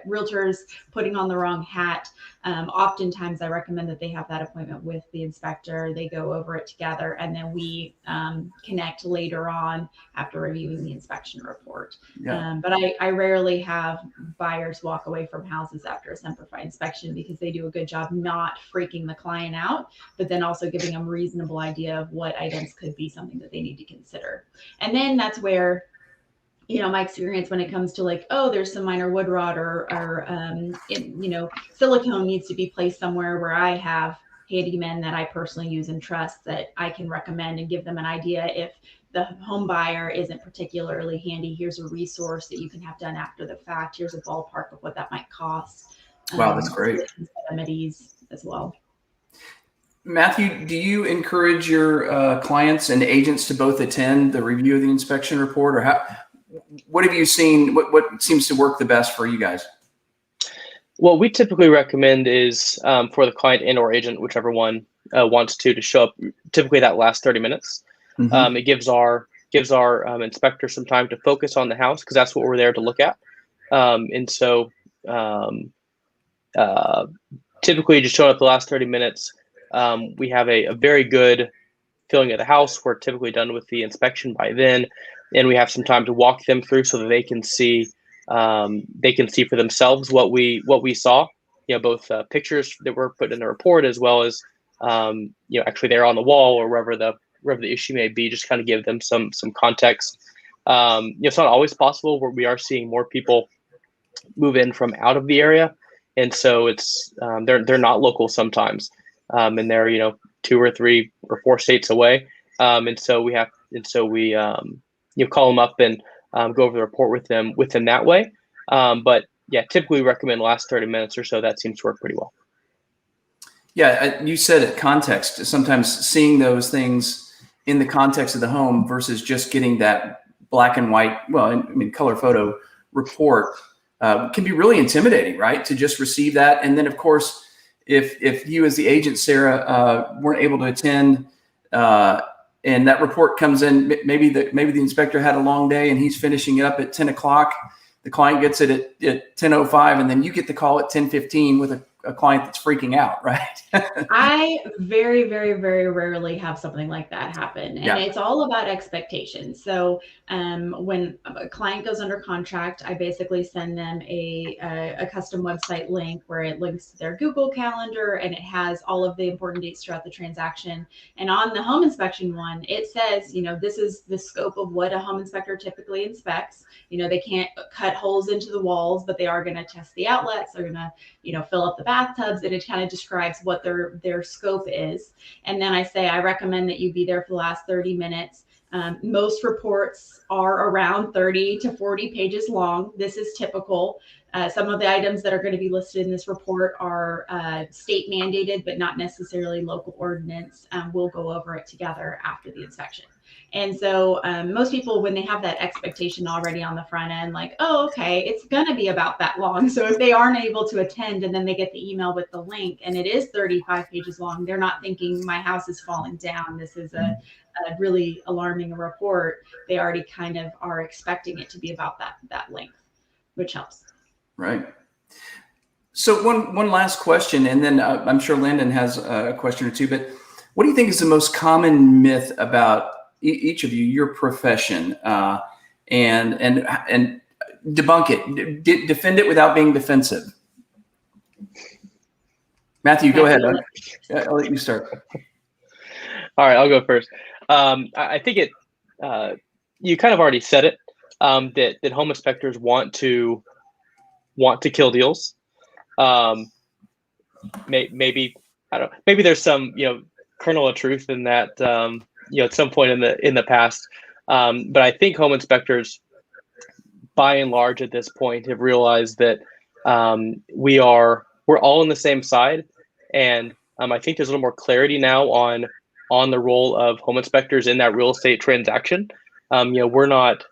realtors putting on the wrong hat. Oftentimes I recommend that they have that appointment with the inspector. They go over it together, and then we connect later on after reviewing the inspection report. But I rarely have buyers walk away from houses after a Semper Fi inspection, because they do a good job not freaking the client out, but then also giving them a reasonable idea of what items could be something that they need to consider. And then that's where, my experience when it comes to like, oh, there's some minor wood rot or silicone needs to be placed somewhere, where I have handymen that I personally use and trust that I can recommend and give them an idea. If the home buyer isn't particularly handy, here's a resource that you can have done after the fact. Here's a ballpark of what that might cost. Wow, that's great. At ease as well. Matthew, do you encourage your clients and agents to both attend the review of the inspection report, or what have you seen? What seems to work the best for you guys? What we typically recommend is for the client and or agent, whichever one wants to show up, typically that last 30 minutes. Mm-hmm. It gives our inspector some time to focus on the house, because that's what we're there to look at. And so typically just showing up the last 30 minutes, we have a very good feeling of the house. We're typically done with the inspection by then, and we have some time to walk them through so that they can see for themselves what we saw. Both pictures that were put in the report, as well as actually they're on the wall or wherever the issue may be. Just kind of give them some context. It's not always possible, where we are seeing more people move in from out of the area, and so it's they're not local sometimes, and they're 2 or 3 or 4 states away, and so we call them up and go over the report with them that way. But yeah, typically recommend the last 30 minutes or so. That seems to work pretty well. Yeah, you said it, context. Sometimes seeing those things in the context of the home versus just getting that black and white, color photo report can be really intimidating, right? To just receive that. And then of course, if you as the agent, Sarah, weren't able to attend, and that report comes in, maybe the inspector had a long day and he's finishing it up at 10 o'clock. The client gets it at 10:05, and then you get the call at 10:15 with a client that's freaking out, right? I very, very, very rarely have something like that happen. And it's all about expectations. So when a client goes under contract, I basically send them a custom website link where it links to their Google Calendar, and it has all of the important dates throughout the transaction. And on the home inspection one, it says, this is the scope of what a home inspector typically inspects. They can't cut holes into the walls, but they are going to test the outlets. They're going to, fill up the bathtubs, and it kind of describes what their scope is. And then I say, I recommend that you be there for the last 30 minutes. Most reports are around 30 to 40 pages long. This is typical. Some of the items that are going to be listed in this report are state mandated, but not necessarily local ordinance. We'll go over it together after the inspection. And so most people, when they have that expectation already on the front end, like, oh, okay, it's going to be about that long. So if they aren't able to attend and then they get the email with the link and it is 35 pages long, they're not thinking my house is falling down. This is a really alarming report. They already kind of are expecting it to be about that length, which helps. Right. So one last question, and then I'm sure Lyndon has a question or two, but what do you think is the most common myth about each of you, your profession, and debunk it, defend it without being defensive? Matthew, go ahead. I'll let you start. All right, I'll go first. I think you kind of already said it, that home inspectors want to kill deals. Maybe I don't know, maybe there's some kernel of truth in that, at some point in the past. But I think home inspectors, by and large, at this point, have realized that we're all on the same side, and I think there's a little more clarity now on the role of home inspectors in that real estate transaction. We're not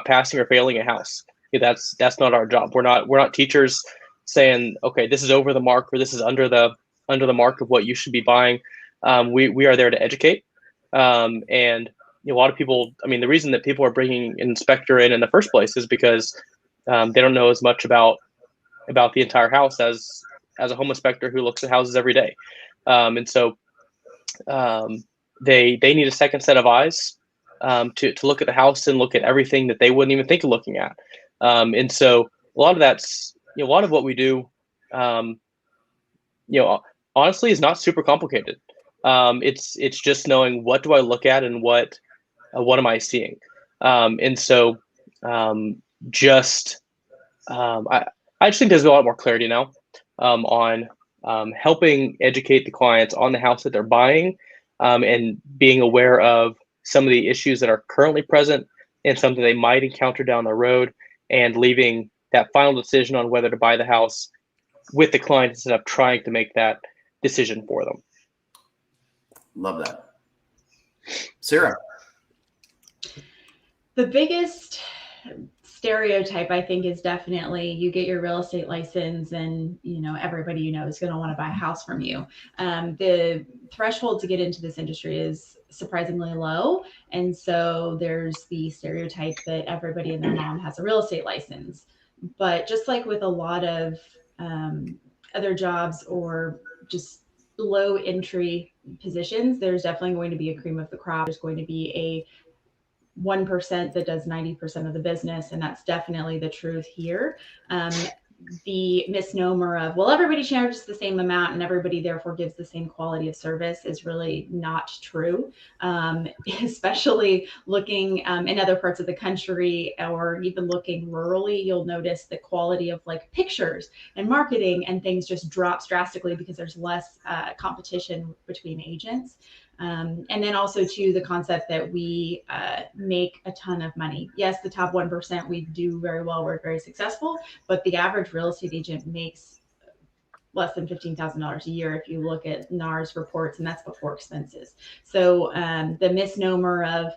passing or failing a house. That's not our job. We're not teachers saying, okay, this is over the mark or this is under the mark of what you should be buying. We are there to educate. And a lot of people, the reason that people are bringing an inspector in the first place is because they don't know as much about the entire house as a home inspector who looks at houses every day. And so they need a second set of eyes to look at the house and look at everything that they wouldn't even think of looking at. And so a lot of that's, a lot of what we do, honestly is not super complicated. It's just knowing what do I look at and what am I seeing. And so I just think there's a lot more clarity now on helping educate the clients on the house that they're buying, and being aware of some of the issues that are currently present and something they might encounter down the road, and leaving that final decision on whether to buy the house with the client instead of trying to make that decision for them. Love that. Sarah. The biggest stereotype, I think, is definitely you get your real estate license and everybody is going to want to buy a house from you. The threshold to get into this industry is surprisingly low, and so there's the stereotype that everybody and their mom has a real estate license. But just like with a lot of other jobs or just low entry positions, there's definitely going to be a cream of the crop. There's going to be a 1% that does 90% of the business, and that's definitely the truth here. The misnomer of, well, everybody charges the same amount and everybody therefore gives the same quality of service is really not true. Especially looking in other parts of the country or even looking rurally, you'll notice the quality of pictures and marketing and things just drops drastically because there's less competition between agents. And then also too, the concept that we make a ton of money. Yes, the top 1%, we do very well. We're very successful, but the average real estate agent makes less than $15,000 a year if you look at NAR's reports, and that's before expenses. So the misnomer of,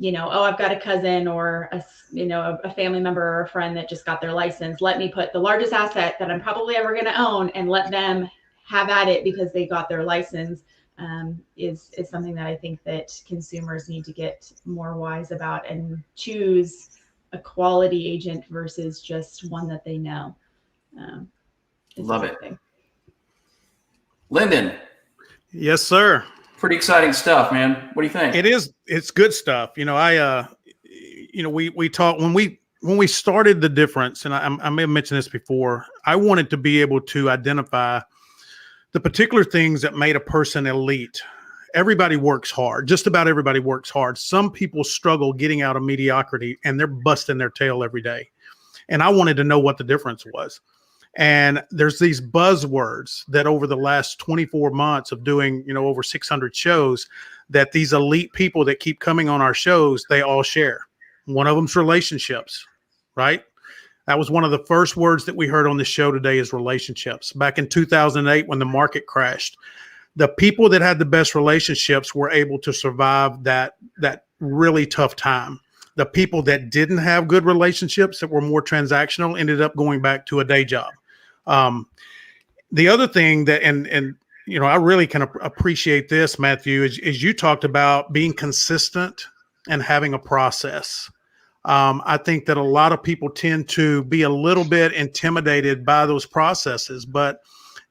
oh, I've got a cousin or a family member or a friend that just got their license. Let me put the largest asset that I'm probably ever going to own and let them have at it because they got their license. Is something that I think that consumers need to get more wise about and choose a quality agent versus just one that they know. Love it. Thing. Lyndon. Yes, sir. Pretty exciting stuff, man. What do you think? It is. It's good stuff. We talked when we started the difference, and I may have mentioned this before. I wanted to be able to identify the particular things that made a person elite. Everybody works hard. Just about everybody works hard. Some people struggle getting out of mediocrity and they're busting their tail every day. And I wanted to know what the difference was. And there's these buzzwords that over the last 24 months of doing, over 600 shows, that these elite people that keep coming on our shows, they all share. One of them's relationships, right? That was one of the first words that we heard on the show today, is relationships. Back in 2008, when the market crashed, the people that had the best relationships were able to survive that really tough time. The people that didn't have good relationships, that were more transactional, ended up going back to a day job. The other thing that, and I really can appreciate this, Matthew, is you talked about being consistent and having a process. I think that a lot of people tend to be a little bit intimidated by those processes, but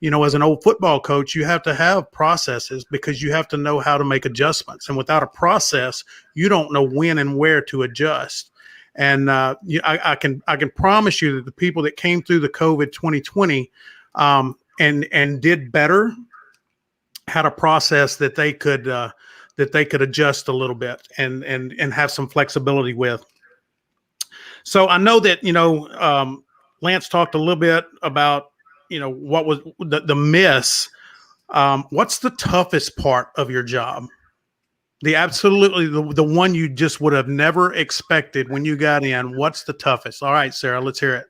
as an old football coach, you have to have processes because you have to know how to make adjustments. And without a process, you don't know when and where to adjust. And I can promise you that the people that came through the COVID 2020 and did better had a process that they could adjust a little bit and have some flexibility with. So I know that Lance talked a little bit about what was the miss. What's the toughest part of your job? The one you just would have never expected when you got in. What's the toughest? All right, Sarah, let's hear it.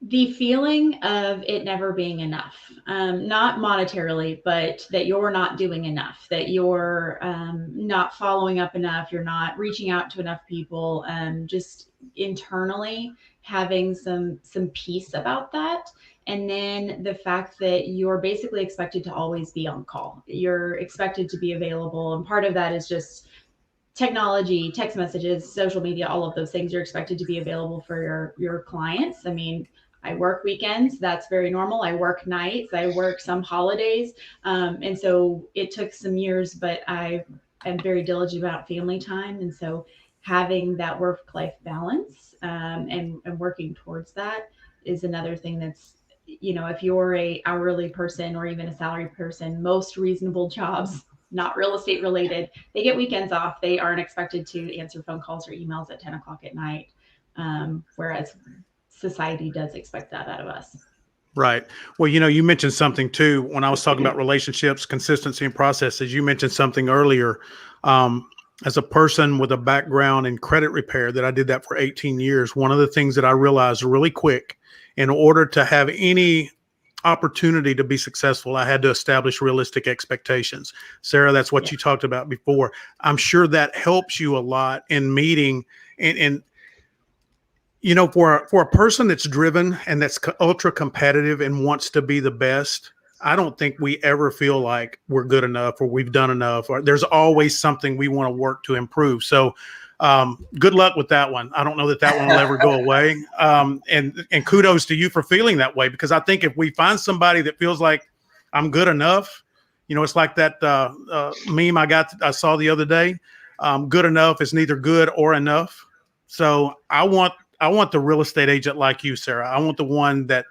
The feeling of it never being enough, not monetarily, but that you're not doing enough, that you're not following up enough, you're not reaching out to enough people, just internally having some peace about that. And then the fact that you're basically expected to always be on call. You're expected to be available. And part of that is just technology, text messages, social media, all of those things. You're expected to be available for your clients. I mean, I work weekends. That's very normal. I work nights. I work some holidays. And so it took some years, but I am very diligent about family time. And so having that work-life balance and working towards that is another thing that's, if you're a hourly person or even a salary person, most reasonable jobs, not real estate related, they get weekends off. They aren't expected to answer phone calls or emails at 10 o'clock at night. Whereas society does expect that out of us. Right. Well, you mentioned something too, when I was talking about relationships, consistency, and processes. You mentioned something earlier. As a person with a background in credit repair, that I did that for 18 years. One of the things that I realized really quick, in order to have any opportunity to be successful, I had to establish realistic expectations. Sarah, that's what you talked about before. I'm sure that helps you a lot in meeting and for a person that's driven and that's ultra competitive and wants to be the best, I don't think we ever feel like we're good enough or we've done enough, or there's always something we want to work to improve. So good luck with that one. I don't know that one will ever go away. And kudos to you for feeling that way, because I think if we find somebody that feels like I'm good enough, it's like that meme I saw the other day. Good enough is neither good or enough. So I want the real estate agent like you, Sarah. I want the one that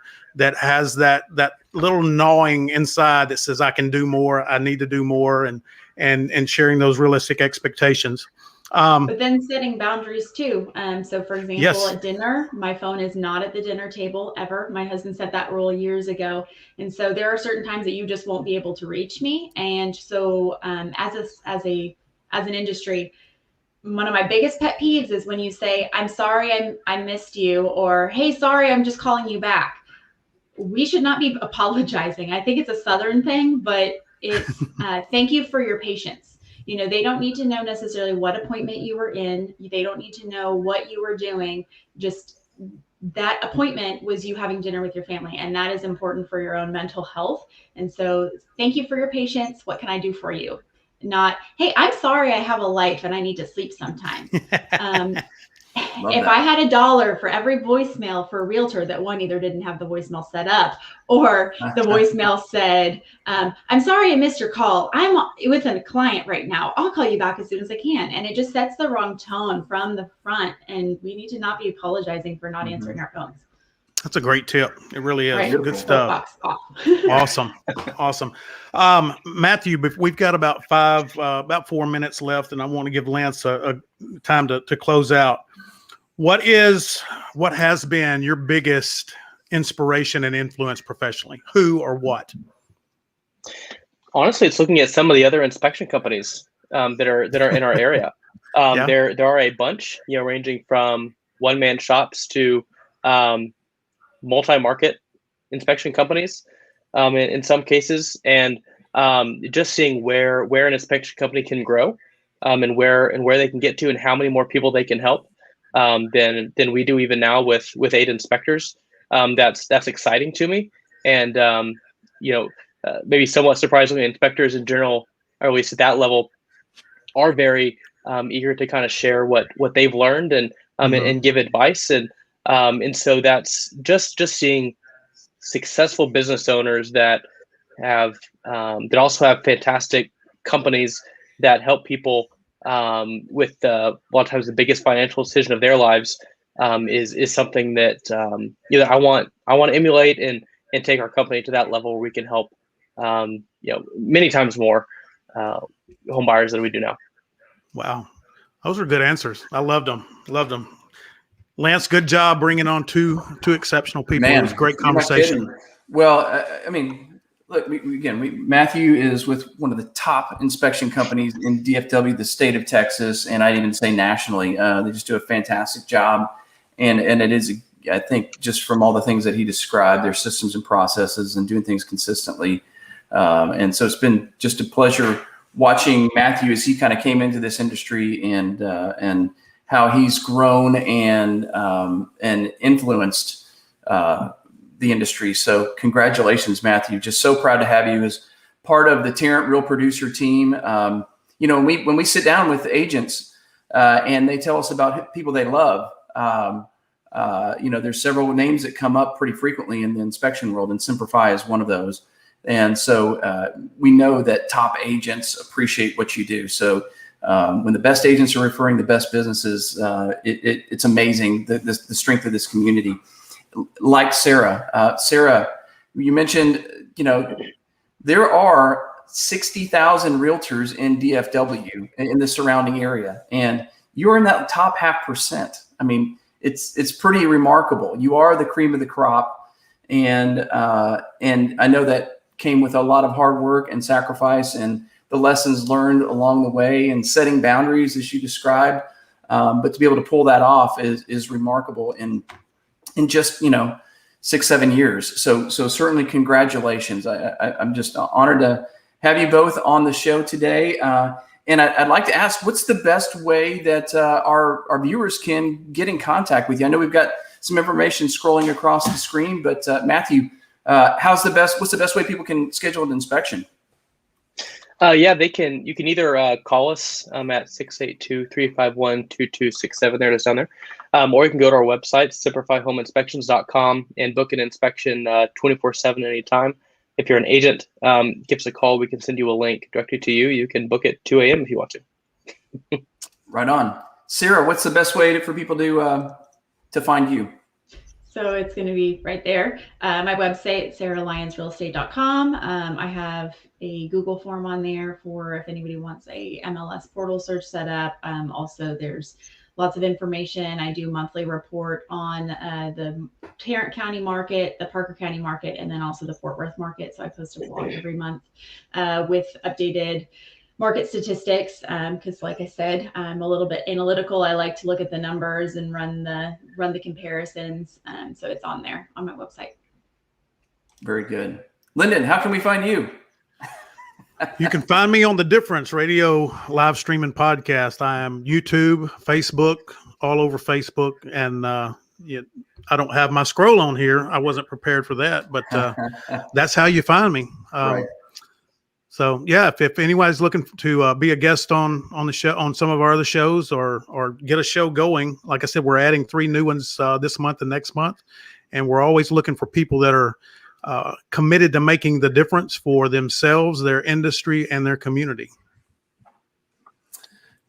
has that little gnawing inside that says I can do more, I need to do more, and sharing those realistic expectations. But then setting boundaries too. So for example, yes. At dinner, my phone is not at the dinner table ever. My husband set that rule years ago. And so there are certain times that you just won't be able to reach me. And so as an industry, one of my biggest pet peeves is when you say, I'm sorry, I missed you, or, hey, sorry, I'm just calling you back. We should not be apologizing. I think it's a Southern thing, but it's thank you for your patience. They don't need to know necessarily what appointment you were in. They don't need to know what you were doing. Just that appointment was you having dinner with your family. And that is important for your own mental health. And so thank you for your patience. What can I do for you? Not, hey, I'm sorry, I have a life and I need to sleep sometime. If I had $1 for every voicemail for a realtor that one either didn't have the voicemail set up or the voicemail said, I'm sorry I missed your call. I'm with a client right now. I'll call you back as soon as I can. And it just sets the wrong tone from the front. And we need to not be apologizing for not answering our phones. That's a great tip. It really is. Right. Good stuff. Awesome. Matthew, we've got about 4 minutes left, and I want to give Lance a time to close out. What has been your biggest inspiration and influence professionally? Who or what? Honestly, it's looking at some of the other inspection companies that are in our area. Yeah. There are a bunch, ranging from one-man shops to multi-market inspection companies in some cases, and just seeing where an inspection company can grow, and where they can get to, and how many more people they can help than we do even now with 8 inspectors. That's exciting to me, and maybe somewhat surprisingly, inspectors in general, or at least at that level, are very eager to kind of share what they've learned and give advice, and so that's just seeing successful business owners that have that also have fantastic companies that help people with a lot of times the biggest financial decision of their lives is something that I want to emulate and take our company to that level where we can help many times more home buyers than we do now. Wow. Those are good answers. I loved them. Lance, good job bringing on two exceptional people. Man, it was a great conversation. Well, look, Matthew is with one of the top inspection companies in DFW, the state of Texas, and I'd even say nationally. They just do a fantastic job. And it is, I think, just from all the things that he described, their systems and processes and doing things consistently. And so it's been just a pleasure watching Matthew as he kind of came into this industry and how he's grown and influenced the industry. So congratulations, Matthew. Just so proud to have you as part of the Tarrant Real Producer team. When we sit down with agents and they tell us about people they love, there's several names that come up pretty frequently in the inspection world, and Semper is one of those. And so we know that top agents appreciate what you do. So when the best agents are referring the best businesses, it's amazing the strength of this community. Like Sarah. Sarah, you mentioned, there are 60,000 realtors in DFW in the surrounding area, and you're in that top 0.5%. I mean, it's pretty remarkable. You are the cream of the crop, and I know that came with a lot of hard work and sacrifice and the lessons learned along the way and setting boundaries as you described. But to be able to pull that off is remarkable in just, 6-7 years. So certainly congratulations. I'm just honored to have you both on the show today. And I'd like to ask, what's the best way that our viewers can get in contact with you? I know we've got some information scrolling across the screen, but Matthew, what's the best way people can schedule an inspection? You can either call us at 682-351-2267. There it is down there. Or you can go to our website, semperfihomeinspections.com, and book an inspection 24/7 anytime. If you're an agent, give us a call. We can send you a link directly to you. You can book at 2 a.m. if you want to. Right on. Sarah, what's the best way for people to find you? So it's going to be right there. My website, sarahlyonsrealestate.com. I have a Google form on there for if anybody wants a MLS portal search set up. Also, there's lots of information. I do a monthly report on the Tarrant County market, the Parker County market, and then also the Fort Worth market. So I post a blog every month with updated market statistics, because like I said, I'm a little bit analytical. I like to look at the numbers and run the comparisons. So it's on there on my website. Very good. Lyndon, how can we find you? You can find me on the Difference Radio live streaming podcast. I am YouTube, Facebook, all over Facebook. And I don't have my scroll on here. I wasn't prepared for that, but that's how you find me. Right. So yeah, if anybody's looking to be a guest on the show, on some of our other shows, or get a show going, like I said, we're adding 3 new ones this month and next month, and we're always looking for people that are committed to making the difference for themselves, their industry, and their community.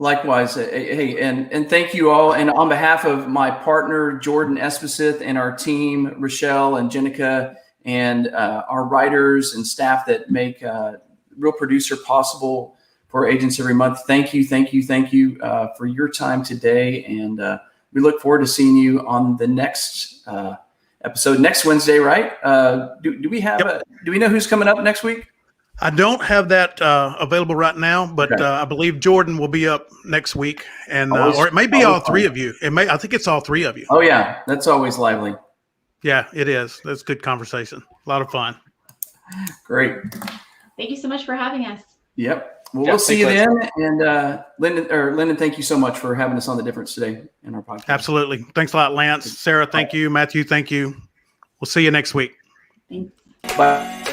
Likewise, hey, and thank you all. And on behalf of my partner Jordan Espesith and our team, Rochelle and Jenica, and our writers and staff that make Real Producer possible for agents every month, thank you for your time today, and we look forward to seeing you on the next episode next Wednesday, right? Do we have do we know who's coming up next week? I don't have that available right now, but Okay. I believe Jordan will be up next week, and Always- or it may be always all three fun. of you. I think it's all three of you. Oh yeah, that's always lively. Yeah, it is. That's good conversation. A lot of fun. Great. Thank you so much for having us. Yep. Well, Yeah, we'll see you thanks, then. And Lyndon, thank you so much for having us on The Difference today in our podcast. Absolutely. Thanks a lot, Lance. Sarah, thank you. Matthew, thank you. We'll see you next week. Thanks. Bye.